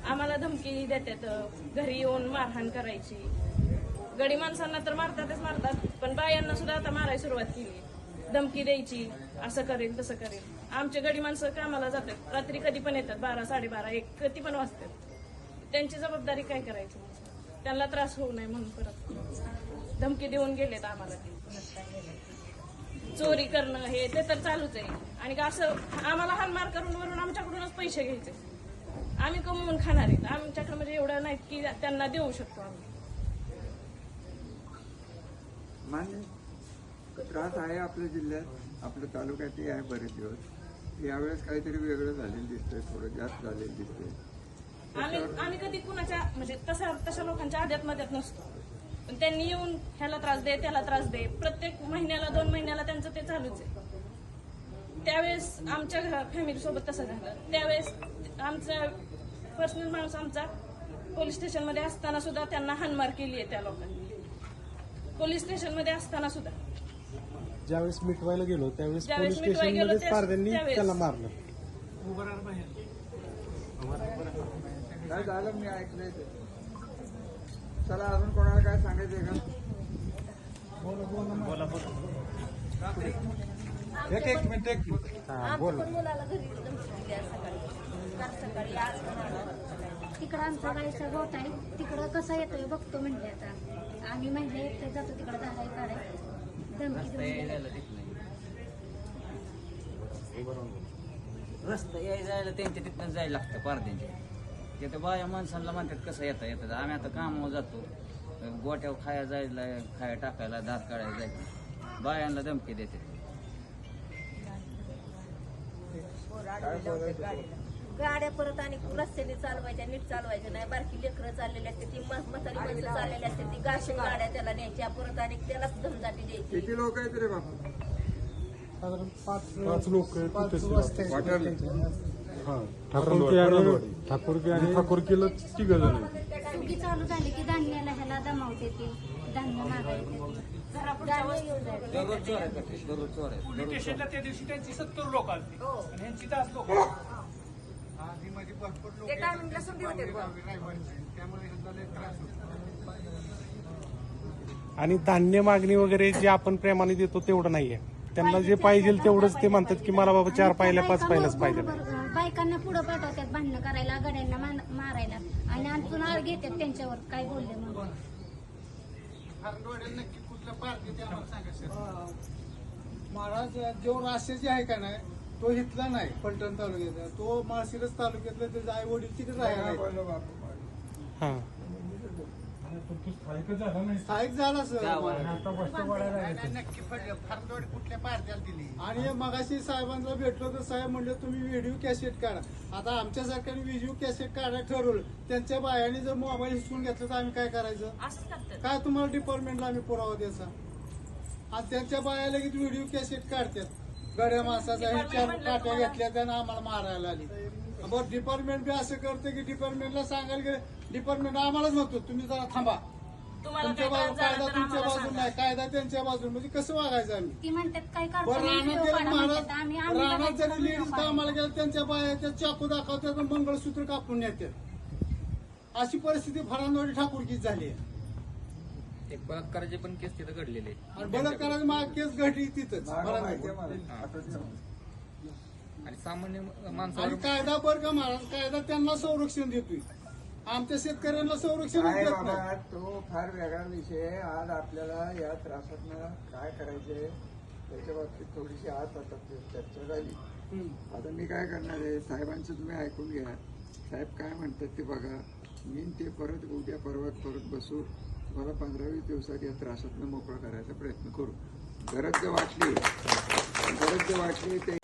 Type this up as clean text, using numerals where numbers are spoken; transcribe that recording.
आम्हाला धमकी देतात, घरी येऊन मारहाण करायची. गडी माणसांना तर मारतातच मारतात, पण बायांना सुद्धा आता मारायला सुरुवात केली. धमकी द्यायची, असं करेल तसं करेल. आमचे गडी माणसं कामाला जातात, रात्री कधी पण येतात, 12, 12:30, 1 कधी पण वाजतात. त्यांची जबाबदारी काय करायची, त्यांना त्रास होऊ नये म्हणून परत धमकी देऊन गेलेत आम्हाला. चोरी करणं हे ते तर चालूच आहे. आणि असं आम्हाला हानमार करून वरून आमच्याकडूनच पैसे घ्यायचे. आम्ही कमवून खाणार आहेत, आमच्याकडे म्हणजे एवढं नाही की त्यांना देऊ शकतो आम्ही. मान्य त्रास आहे आपल्या जिल्ह्यात, आपल्या तालुक्यातही आहे बरेच दिवस. यावेळेस काहीतरी वेगळं झालेलं दिसतंय, थोडं जास्त झालेलं दिसतंय. आम्ही कधी कुणाच्या म्हणजे तशा लोकांच्या आध्यात्मध्यात नसतो, पण त्यांनी येऊन ह्याला त्रास दे त्याला त्रास दे, प्रत्येक महिन्याला 2 महिन्याला त्यांचं ते चालूच आहे. त्यावेळेस आमच्या फॅमिली सोबत तसं झालं. त्यावेळेस आमचा पर्सनल माणूस आमचा पोलीस स्टेशनमध्ये असताना सुद्धा त्यांना हानमार केली आहे त्या लोकांनी. पोलीस स्टेशनमध्ये असताना सुद्धा ज्यावेळेस मिटवायला गेलो त्यावेळेस पोलीस स्टेशनमध्येच पारद्यांनी त्याला मारलं. काय झालं मी ऐकलंय ते. चला अजून कोणाला काय सांगायचंय का? एक मिनिट मुलाला घरी धमकी दिली सकाळी आज तिकडं आमचा गाईचा गोट आहे, तिकडं कसा येतोय बघतो म्हणले. आता आम्ही म्हणजे एकटे जातो तिकडं धाराय काढाय धमकी रस्ता यायला त्यांच्या तिथनं जायला लागतं पारद्यांच्या. तिथं बाया माणसांना म्हणतात कसं येतात. आम्ही आता कामावर जातो, गोट्यावर खाया जायला, खाया टाकायला, दार काढायला जायचं, बायांना धमकी देते. गाड्या परत आणि रस्त्याने चालवायच्या, नीट चालवायच्या नाही. बारकी लेकरं चाललेली असते, ती म्हातारी माणसं चाललेली असते, ती गाशी गाड्या त्याला न्यायच्या, परत आणि त्यालाच धमदाटी द्यायची. किती लोक आहेत रे बाबा? साधारण 5 लोक ठाकूरकी आणि ठाकूरकीला 3 जण. चुकी चालू झाली की धान्याला ह्याला दमावते, ते धान्य मागायचे. दररोज चोर आहे, दररोज चोर आहे. पोलीस स्टेशनला त्या दिवशी त्यांची 70 लोक आली आणि यांची 10 लोक. ते टायमिंगला सुट्टी होते बघ. आणि धान्य मागणी वगैरे जे आपण प्रेमाने देतो तेवढं नाहीये. त्यांना जे पाहिजे तेवढंच ते म्हणतात की मला बाबा 4 पायल्या 5 पायल्याच पाहिजे. बायकांना पुढे पाठवतात भांडणं करायला, गड्यांना मारायला, आणि आणखून आळ घेतात त्यांच्यावर काय बोलले म्हणून. महाराज जो राशेजी आहे का नाही तो इथला नाही, फलटण तालुक्याचा, तो माळशिरस तालुक्यातला. त्याचे आई वडील तिकडे राहायला स्थायिक झाला सर. आणि मगाशी साहेबांना भेटलो तर साहेब म्हणले तुम्ही व्हिडिओ कॅसेट काढा. आता आमच्या सरकारने व्हिडिओ कॅसेट काढायला ठरवलं, त्यांच्या बायाने जर मोबाईल हिसकून घेतला तर आम्ही काय करायचं? काय तुम्हाला डिपार्टमेंटला आम्ही पुरावा द्यायचा? आणि त्यांच्या बाया लगेच व्हिडिओ कॅसेट काढतात, गड्या माणसाचा हे 4 काट्या घेतल्या त्यानं आम्हाला मारायला आली. बरं डिपार्टमेंट बी असं करतं की डिपार्टमेंटला सांगायला गेलं, डिपार्टमेंट आम्हालाच म्हणतो तुम्ही जरा थांबा, तुमच्या बाजू कायदा तुमच्या बाजून नाही, कायदा त्यांच्या बाजून. म्हणजे कसं वागायचं आम्ही? ती म्हणतात काय बरं रानात गेलं महाराज, रानात जरी लेडीज कामाला गेलं त्यांच्या बाया त्या चाकू दाखवतात, मंगळसूत्र कापून नेतात. अशी परिस्थिती फरांदवाडी ठाकूरकीच झाली आहे. एक बलात्काराचे पण केस तिथं घडलेले. आणि बलात्काराची माग केस घडली तिथंच. आणि सामान्य आणि माणसाला कायदा बरं का महाराज, कायदा त्यांना संरक्षण देतोय, आमच्या शेतकऱ्यांना संरक्षण काय देत बाबा, नाही. तो फार वेगळा विषय आहे. आज आपल्याला या त्रासातनं काय करायचंय त्याच्या बाबतीत थोडीशी आज आता चर्चा झाली. आता मी काय करणार आहे, साहेबांचं तुम्ही ऐकून घ्या. साहेब काय म्हणतात ते बघा. मी ते परत उद्या परत बसू, मला 15-20 दिवसात या त्रासातनं मोकळा करायचा प्रयत्न करू. गरज जर वाटली ते